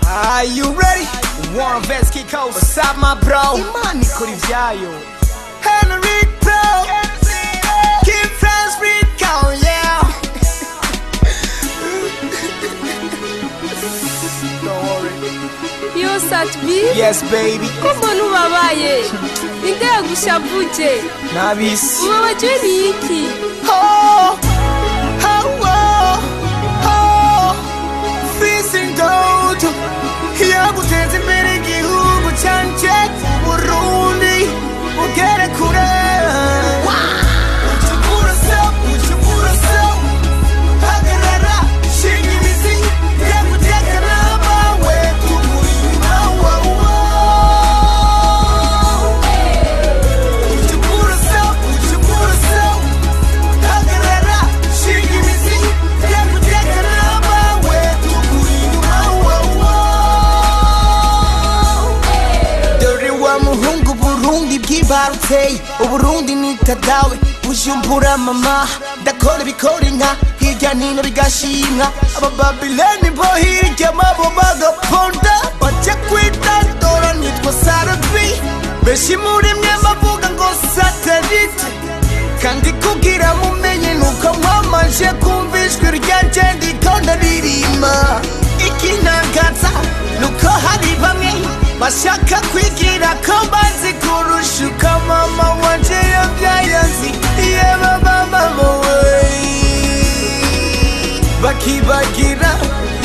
Are you ready? Warren Vest kick out. What's up, my bro? Imani kuri vyayo. Henry Pro. Keep friends with count, yeah. Don't worry. Yo Satbi? Yes, baby. Kumbo nubabaye. Indaya gushavuje. Nabisi. Ubabajwe ni iki? Oh, oh, oh, oh. Facing down. Yaguteza imbere igihugu canje Burundi ugere kure. Barutei Uburundi nitadawe Bujumbura mama ndakora ibikora inka hirya nino bigashimwa Abababileni bo hirya mabo bagaponda baje kwitandora nitwa Sarabi benshi muri mwe bavuga ngo satellite kandi kugira mumenye nuko mwamaje kumva ijwi ryanje ndiko ndaririmba ikintangaza nuko hari bamwe bashaka kwigira ko bazi kurushuka mama wanje yabyayanzi yeba mama we bakibagira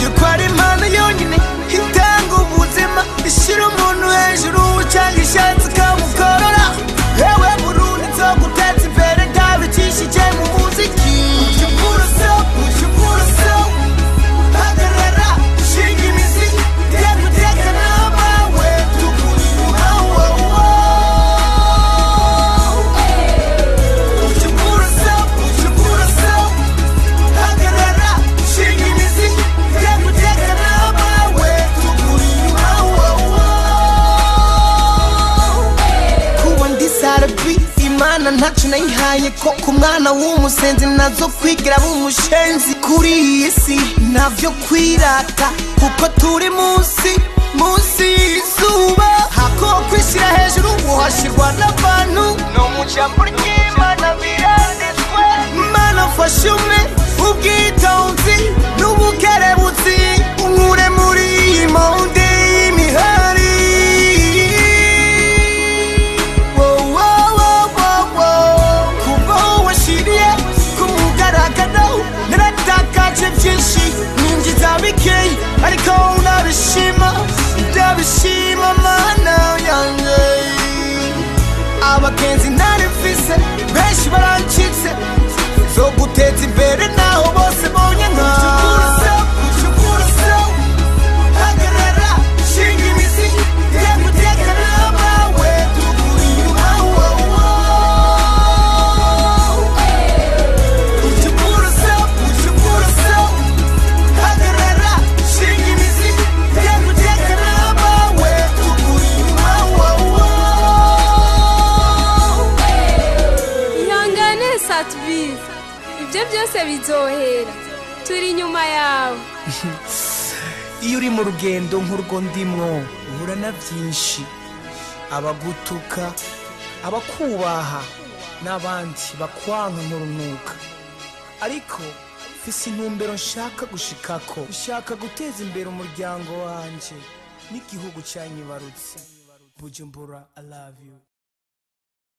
yuko ari Imana yonyine itanga ubuzima ishira umuntu hejuru cyangwa ishatse kamukorora yewe Burundi nzoguteza imbere ndabicishije mu muziki Imana ntacu nayihaye ko ku mwana w'umusenzi nazo kwigira b'umushenzi kuri iyi si navyo kwirata kuko turi munsi y'izuba hako kwishira hejuru uhashirwa n'abantu no mu jambo ry'Imana biranditswe Mana mfashe umwe ubwitonzi n'ubukerebutsi unkure muri iyi monde y'imihari. Ariko ndabishima mana yanjye abagenzi nari mfise benshi barancitse zo guteza imbere naho bose bonye nka ibyo byose bizohera turi inyuma yawe. Iyo uri mu rugendo nk'urwo ndimwo uhura na byinshi abagutuka abakubaha n'abandi bakwanka nk'urunuka ariko mfise intumbero nshaka gushikako nshaka guteza imbere umuryango wanje n'igihugu cyanyibarutse Bujumbura I love you.